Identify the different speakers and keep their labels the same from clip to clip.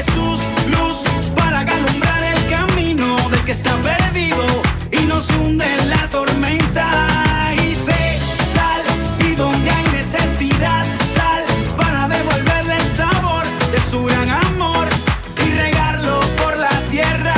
Speaker 1: Jesús, luz para alumbrar el camino del que está perdido y nos hunde en la tormenta. Y sé sal, y donde hay necesidad, sal para devolverle el sabor de su gran amor y regarlo por la tierra.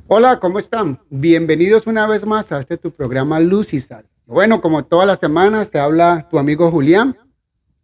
Speaker 2: Hola, ¿cómo están? Bienvenidos una vez más a tu programa Luz y Sal. Bueno, como todas las semanas te habla tu amigo Julián.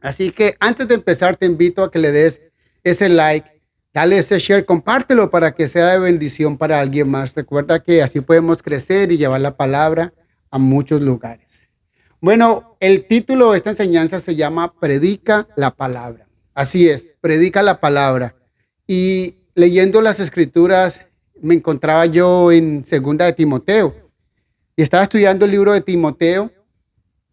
Speaker 2: Así que antes de empezar te invito a que le des ese like, dale ese share, compártelo para que sea de bendición para alguien más. Recuerda que así podemos crecer y llevar la palabra a muchos lugares. Bueno, el título de esta enseñanza se llama Predica la Palabra. Así es, predica la palabra. Y leyendo las escrituras me encontraba yo en Segunda de Timoteo y estaba estudiando el libro de Timoteo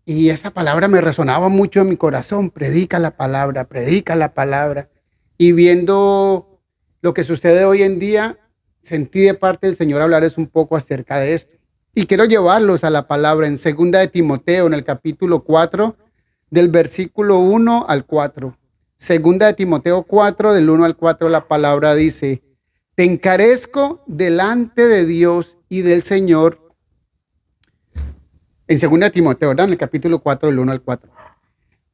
Speaker 2: y esa palabra me resonaba mucho en mi corazón. Predica la palabra, predica la palabra. Y viendo lo que sucede hoy en día, sentí de parte del Señor hablarles un poco acerca de esto. Y quiero llevarlos a la palabra en Segunda de Timoteo, en el capítulo 4, del versículo 1 al 4. Segunda de Timoteo 4, del 1 al 4, la palabra dice: te encarezco delante de Dios y del Señor. En 2 Timoteo, ¿verdad? En el capítulo 4, del 1 al 4.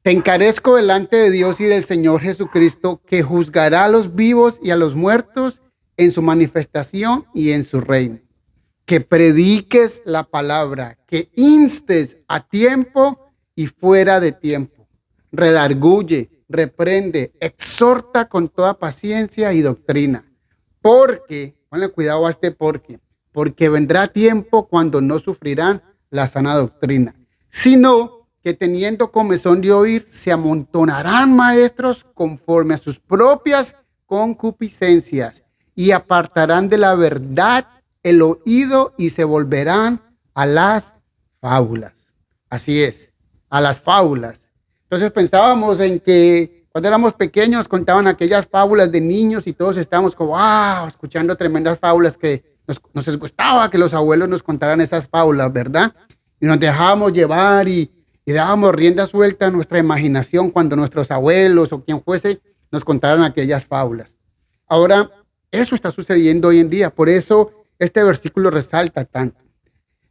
Speaker 2: Te encarezco delante de Dios y del Señor Jesucristo, que juzgará a los vivos y a los muertos en su manifestación y en su reino. Que prediques la palabra, que instes a tiempo y fuera de tiempo. Redarguye, reprende, exhorta con toda paciencia y doctrina. Porque, ponle cuidado a porque vendrá tiempo cuando no sufrirán la sana doctrina, sino que teniendo comezón de oír, se amontonarán maestros conforme a sus propias concupiscencias y apartarán de la verdad el oído y se volverán a las fábulas. Así es, a las fábulas. Entonces pensábamos en que cuando éramos pequeños nos contaban aquellas fábulas de niños y todos estábamos como, wow, escuchando tremendas fábulas que nos gustaba que los abuelos nos contaran esas fábulas, ¿verdad? Y nos dejábamos llevar y dábamos rienda suelta a nuestra imaginación cuando nuestros abuelos o quien fuese nos contaran aquellas fábulas. Ahora, eso está sucediendo hoy en día, por eso este versículo resalta tanto.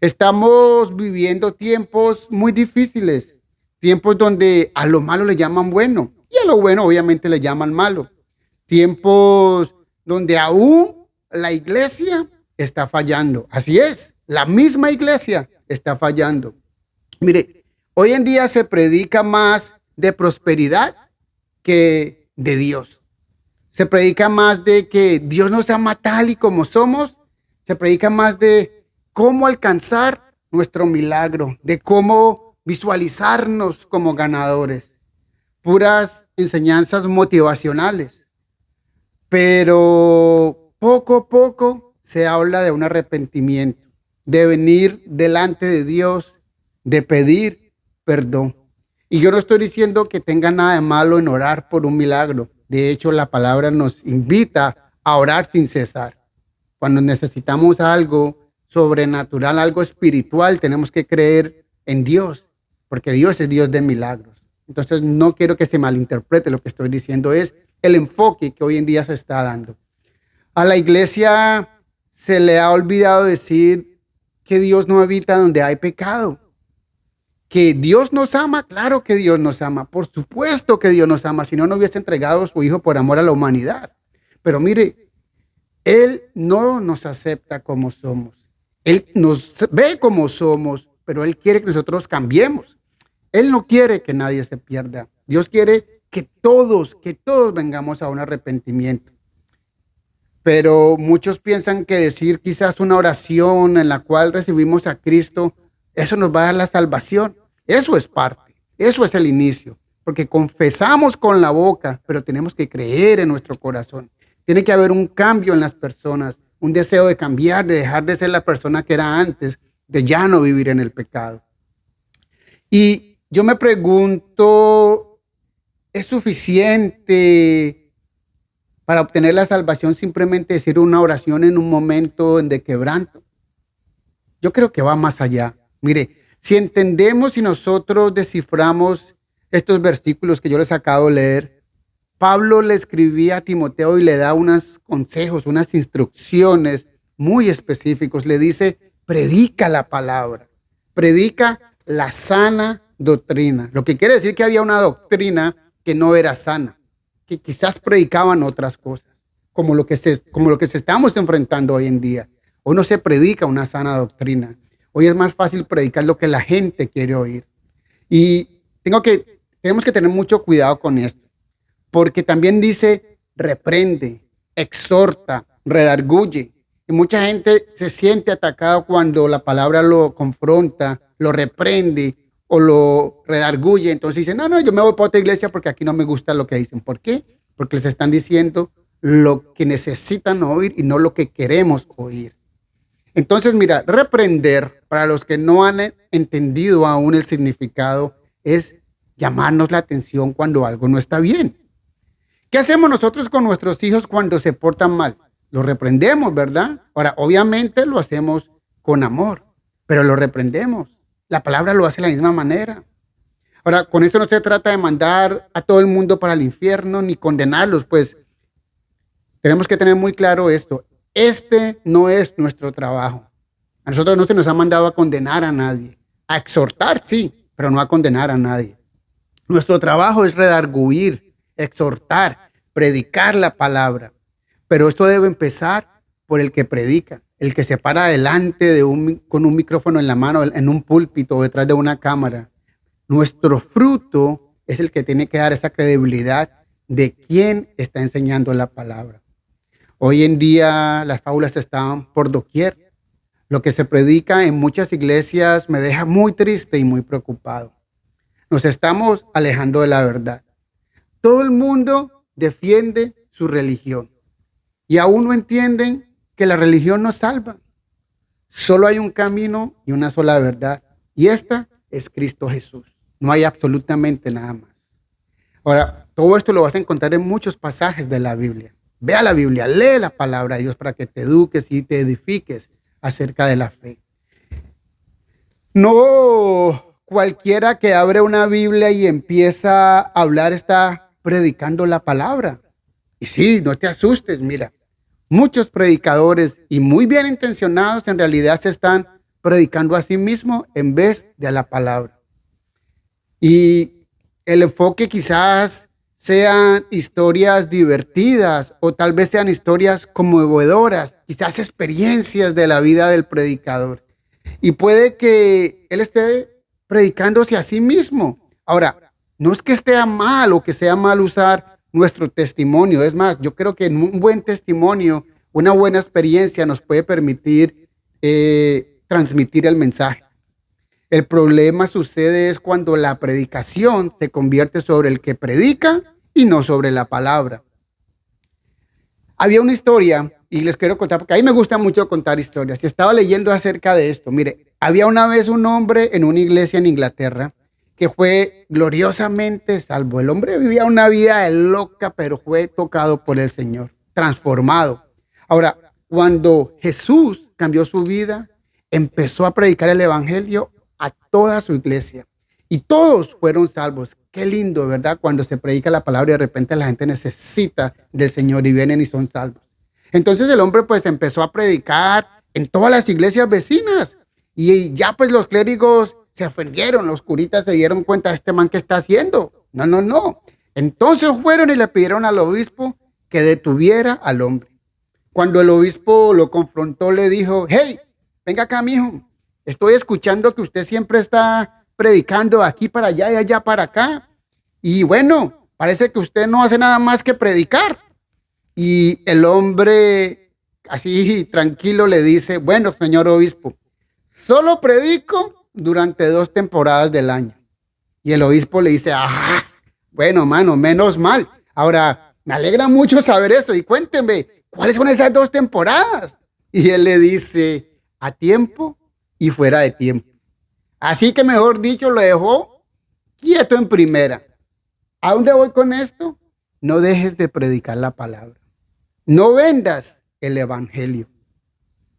Speaker 2: Estamos viviendo tiempos muy difíciles, tiempos donde a lo malo le llaman bueno y a lo bueno obviamente le llaman malo. Tiempos donde aún la iglesia está fallando. Así es, la misma iglesia está fallando. Mire, hoy en día se predica más de prosperidad que de Dios. Se predica más de que Dios nos ama tal y como somos. Se predica más de cómo alcanzar nuestro milagro, de cómo visualizarnos como ganadores. Puras enseñanzas motivacionales. Pero poco a poco se habla de un arrepentimiento, de venir delante de Dios, de pedir perdón. Y yo no estoy diciendo que tenga nada de malo en orar por un milagro. De hecho, la palabra nos invita a orar sin cesar. Cuando necesitamos algo sobrenatural, algo espiritual, tenemos que creer en Dios, porque Dios es Dios de milagros. Entonces, no quiero que se malinterprete. Lo que estoy diciendo es el enfoque que hoy en día se está dando. A la iglesia se le ha olvidado decir que Dios no habita donde hay pecado. Que Dios nos ama, claro que Dios nos ama. Por supuesto que Dios nos ama, si no, no hubiese entregado a su Hijo por amor a la humanidad. Pero mire, Él no nos acepta como somos. Él nos ve como somos, pero Él quiere que nosotros cambiemos. Él no quiere que nadie se pierda. Dios quiere que todos vengamos a un arrepentimiento. Pero muchos piensan que decir quizás una oración en la cual recibimos a Cristo, eso nos va a dar la salvación. Eso es parte, eso es el inicio. Porque confesamos con la boca, pero tenemos que creer en nuestro corazón. Tiene que haber un cambio en las personas, un deseo de cambiar, de dejar de ser la persona que era antes, de ya no vivir en el pecado. Y yo me pregunto, ¿es suficiente para obtener la salvación simplemente decir una oración en un momento de quebranto? Yo creo que va más allá. Mire, si entendemos y nosotros desciframos estos versículos que yo les acabo de leer, Pablo le escribía a Timoteo y le da unos consejos, unas instrucciones muy específicos. Le dice, predica la palabra, predica la sana doctrina. Lo que quiere decir que había una doctrina que no era sana, que quizás predicaban otras cosas, como lo que se estamos enfrentando hoy en día. Hoy no se predica una sana doctrina. Hoy es más fácil predicar lo que la gente quiere oír. Y tenemos que tener mucho cuidado con esto, porque también dice, reprende, exhorta, redarguye. Y mucha gente se siente atacada cuando la palabra lo confronta, lo reprende o lo redarguye. Entonces dicen, no, yo me voy para otra iglesia porque aquí no me gusta lo que dicen. ¿Por qué? Porque les están diciendo lo que necesitan oír y no lo que queremos oír. Entonces, mira, reprender, para los que no han entendido aún el significado, es llamarnos la atención cuando algo no está bien. ¿Qué hacemos nosotros con nuestros hijos cuando se portan mal? Los reprendemos, ¿verdad? Ahora, obviamente lo hacemos con amor, pero lo reprendemos. La palabra lo hace de la misma manera. Ahora, con esto no se trata de mandar a todo el mundo para el infierno ni condenarlos, pues tenemos que tener muy claro esto. Este no es nuestro trabajo. A nosotros no se nos ha mandado a condenar a nadie. A exhortar, sí, pero no a condenar a nadie. Nuestro trabajo es redarguir, exhortar, predicar la palabra. Pero esto debe empezar por el que predica, el que se para delante con un micrófono en la mano, en un púlpito o detrás de una cámara. Nuestro fruto es el que tiene que dar esa credibilidad de quién está enseñando la palabra. Hoy en día las fábulas están por doquier. Lo que se predica en muchas iglesias me deja muy triste y muy preocupado. Nos estamos alejando de la verdad. Todo el mundo defiende su religión y aún no entienden que la religión nos salva. Solo hay un camino y una sola verdad, y esta es Cristo Jesús. No hay absolutamente nada más. Ahora, todo esto lo vas a encontrar en muchos pasajes de la Biblia. Ve a la Biblia, lee la palabra de Dios para que te eduques y te edifiques acerca de la fe. No cualquiera que abre una Biblia y empieza a hablar está predicando la palabra. Y sí, no te asustes, mira, muchos predicadores y muy bien intencionados en realidad se están predicando a sí mismos en vez de a la palabra. Y el enfoque quizás sean historias divertidas o tal vez sean historias conmovedoras, quizás experiencias de la vida del predicador. Y puede que él esté predicándose a sí mismo. Ahora, no es que esté mal o que sea mal usar nuestro testimonio. Es más, yo creo que un buen testimonio, una buena experiencia nos puede permitir transmitir el mensaje. El problema sucede es cuando la predicación se convierte sobre el que predica y no sobre la palabra. Había una historia, y les quiero contar, porque a mí me gusta mucho contar historias, y estaba leyendo acerca de esto. Mire, había una vez un hombre en una iglesia en Inglaterra que fue gloriosamente salvo. El hombre vivía una vida de loca, pero fue tocado por el Señor, transformado. Ahora, cuando Jesús cambió su vida, empezó a predicar el evangelio a toda su iglesia y todos fueron salvos. Qué lindo, ¿verdad? Cuando se predica la palabra y de repente la gente necesita del Señor y vienen y son salvos. Entonces el hombre pues empezó a predicar en todas las iglesias vecinas y ya pues los clérigos se ofendieron, los curitas se dieron cuenta de este man que está haciendo. No. Entonces fueron y le pidieron al obispo que detuviera al hombre. Cuando el obispo lo confrontó, le dijo, hey, venga acá, mijo. Estoy escuchando que usted siempre está predicando de aquí para allá y allá para acá. Y bueno, parece que usted no hace nada más que predicar. Y el hombre, así tranquilo, le dice, bueno, señor obispo, solo predico durante 2 temporadas del año. Y el obispo le dice, bueno, mano, menos mal. Ahora, me alegra mucho saber eso. Y cuénteme, ¿cuáles son esas 2 temporadas? Y él le dice, a tiempo y fuera de tiempo. Así que mejor dicho, lo dejó quieto en primera. ¿A dónde voy con esto? No dejes de predicar la palabra. No vendas el evangelio.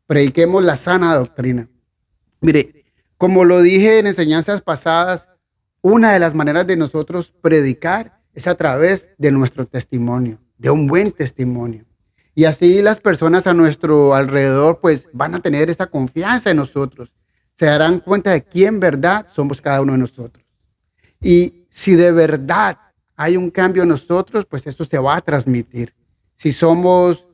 Speaker 2: Prediquemos la sana doctrina. Mire, como lo dije en enseñanzas pasadas, una de las maneras de nosotros predicar es a través de nuestro testimonio, de un buen testimonio. Y así las personas a nuestro alrededor pues van a tener esta confianza en nosotros. Se darán cuenta de quién en verdad somos cada uno de nosotros. Y si de verdad hay un cambio en nosotros, pues esto se va a transmitir. Si somos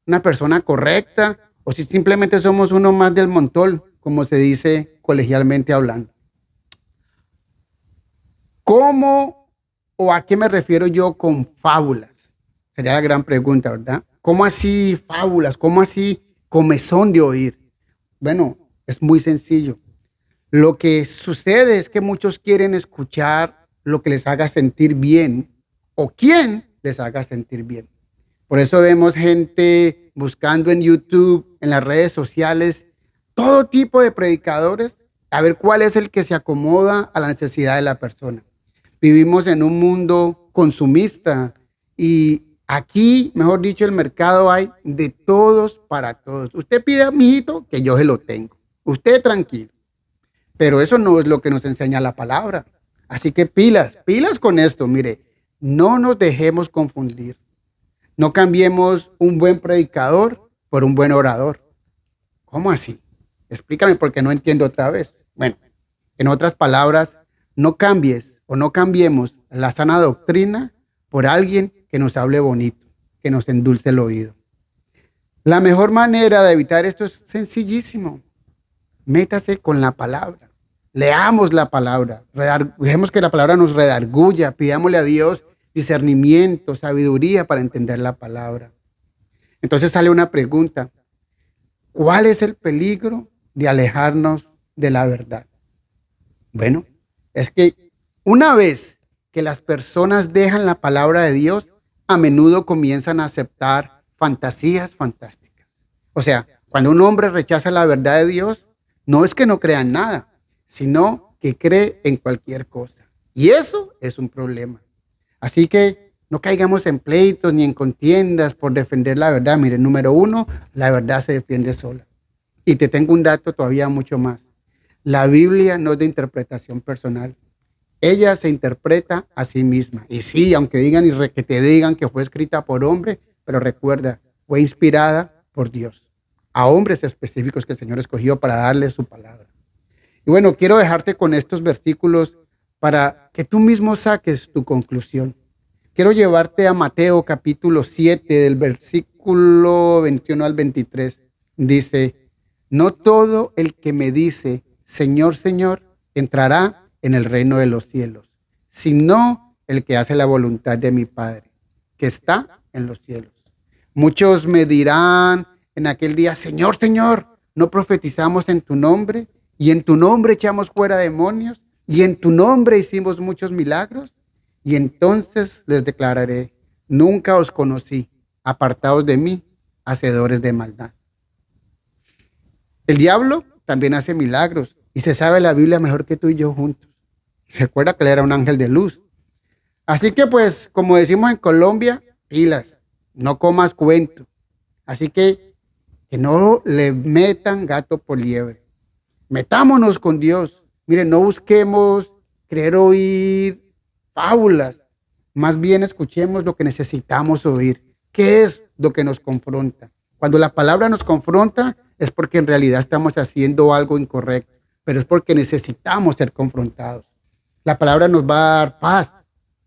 Speaker 2: una persona correcta o si simplemente somos uno más del montón, como se dice colegialmente hablando. ¿Cómo o a qué me refiero yo con fábulas? Sería la gran pregunta, ¿verdad? ¿Cómo así fábulas? ¿Cómo así comezón de oír? Bueno, es muy sencillo. Lo que sucede es que muchos quieren escuchar lo que les haga sentir bien o quién les haga sentir bien. Por eso vemos gente buscando en YouTube, en las redes sociales, todo tipo de predicadores, a ver cuál es el que se acomoda a la necesidad de la persona. Vivimos en un mundo consumista y aquí, mejor dicho, el mercado hay de todos para todos. Usted pide a mi hijito que yo se lo tengo. Usted tranquilo. Pero eso no es lo que nos enseña la palabra. Así que pilas con esto. Mire, no nos dejemos confundir. No cambiemos un buen predicador por un buen orador. ¿Cómo así? Explícame porque no entiendo otra vez. Bueno, en otras palabras, no cambies o no cambiemos la sana doctrina por alguien que nos hable bonito, que nos endulce el oído. La mejor manera de evitar esto es sencillísimo. Métase con la palabra. Leamos la palabra. Dejemos que la palabra nos redarguya. Pidámosle a Dios discernimiento, sabiduría para entender la palabra. Entonces sale una pregunta. ¿Cuál es el peligro de alejarnos de la verdad? Bueno, es que una vez que las personas dejan la palabra de Dios, a menudo comienzan a aceptar fantasías fantásticas. O sea, cuando un hombre rechaza la verdad de Dios, no es que no crea en nada, sino que cree en cualquier cosa. Y eso es un problema. Así que no caigamos en pleitos ni en contiendas por defender la verdad. Mire, número uno, la verdad se defiende sola. Y te tengo un dato todavía mucho más. La Biblia no es de interpretación personal. Ella se interpreta a sí misma. Y sí, aunque digan que te digan que fue escrita por hombre, pero recuerda, fue inspirada por Dios. A hombres específicos que el Señor escogió para darles su palabra. Y bueno, quiero dejarte con estos versículos para que tú mismo saques tu conclusión. Quiero llevarte a Mateo capítulo 7, del versículo 21 al 23. Dice, no todo el que me dice, Señor, Señor, entrará en el reino de los cielos, sino el que hace la voluntad de mi Padre, que está en los cielos. Muchos me dirán en aquel día, Señor, Señor, ¿no profetizamos en tu nombre? Y en tu nombre echamos fuera demonios, y en tu nombre hicimos muchos milagros. Y entonces les declararé, nunca os conocí, apartaos de mí, hacedores de maldad. El diablo también hace milagros, y se sabe la Biblia mejor que tú y yo juntos. Recuerda que él era un ángel de luz. Así que pues, como decimos en Colombia, pilas, no comas cuento. Así que no le metan gato por liebre. Metámonos con Dios. Miren, no busquemos creer oír fábulas. Más bien escuchemos lo que necesitamos oír. ¿Qué es lo que nos confronta? Cuando la palabra nos confronta es porque en realidad estamos haciendo algo incorrecto, pero es porque necesitamos ser confrontados. La palabra nos va a dar paz,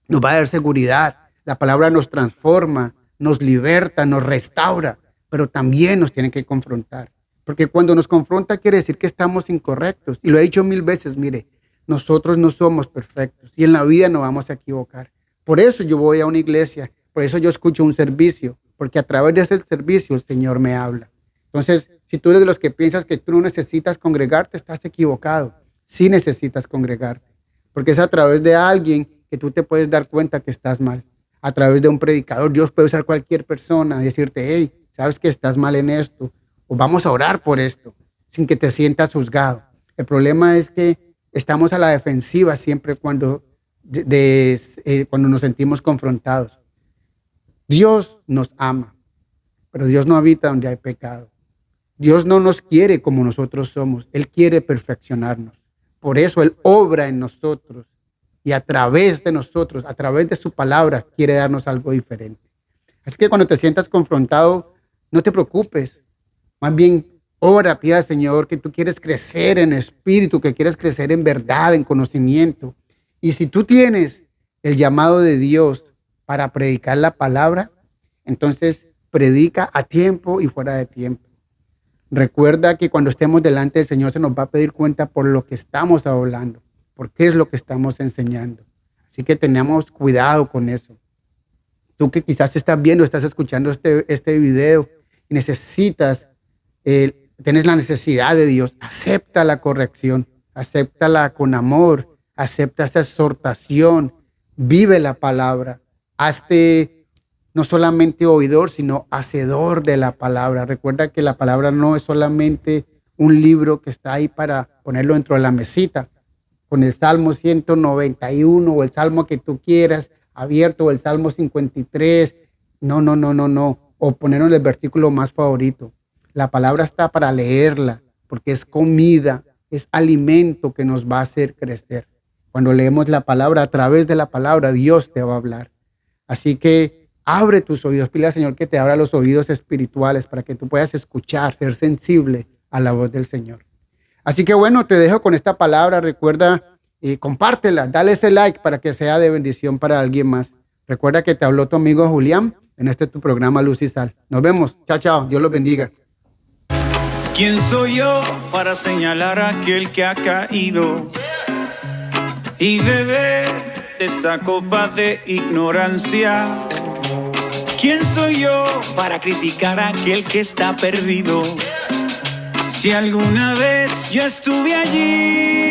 Speaker 2: nos va a dar seguridad. La palabra nos transforma, nos liberta, nos restaura, pero también nos tiene que confrontar. Porque cuando nos confronta quiere decir que estamos incorrectos. Y lo he dicho 1000 veces, mire, nosotros no somos perfectos y en la vida nos vamos a equivocar. Por eso yo voy a una iglesia, por eso yo escucho un servicio, porque a través de ese servicio el Señor me habla. Entonces, si tú eres de los que piensas que tú no necesitas congregarte, estás equivocado. Sí necesitas congregarte, porque es a través de alguien que tú te puedes dar cuenta que estás mal. A través de un predicador, Dios puede usar cualquier persona y decirte, hey, sabes que estás mal en esto, o vamos a orar por esto, sin que te sientas juzgado. El problema es que estamos a la defensiva siempre cuando nos sentimos confrontados. Dios nos ama, pero Dios no habita donde hay pecado. Dios no nos quiere como nosotros somos. Él quiere perfeccionarnos. Por eso Él obra en nosotros y a través de nosotros, a través de su palabra, quiere darnos algo diferente. Así que cuando te sientas confrontado, no te preocupes. Más bien, ora, pida al Señor que tú quieres crecer en espíritu, que quieres crecer en verdad, en conocimiento. Y si tú tienes el llamado de Dios para predicar la palabra, entonces predica a tiempo y fuera de tiempo. Recuerda que cuando estemos delante del Señor se nos va a pedir cuenta por lo que estamos hablando, por qué es lo que estamos enseñando. Así que tenemos cuidado con eso. Tú que quizás estás viendo, estás escuchando este video y necesitas, tienes la necesidad de Dios, acepta la corrección, acéptala con amor, acepta esta exhortación, vive la palabra, hazte no solamente oidor, sino hacedor de la palabra. Recuerda que la palabra no es solamente un libro que está ahí para ponerlo dentro de la mesita, con el Salmo 191 o el Salmo que tú quieras abierto o el Salmo 53. No. O ponerlo en el versículo más favorito. La palabra está para leerla, porque es comida, es alimento que nos va a hacer crecer. Cuando leemos la palabra, a través de la palabra, Dios te va a hablar. Así que abre tus oídos, pide al Señor que te abra los oídos espirituales para que tú puedas escuchar, ser sensible a la voz del Señor. Así que bueno, te dejo con esta palabra. Recuerda, compártela, dale ese like para que sea de bendición para alguien más. Recuerda que te habló tu amigo Julián en tu programa Luz y Sal. Nos vemos. Chao. Dios los bendiga.
Speaker 1: ¿Quién soy yo para señalar a aquel que ha caído y beber de esta copa de ignorancia? ¿Quién soy yo para criticar a aquel que está perdido? Si alguna vez yo estuve allí.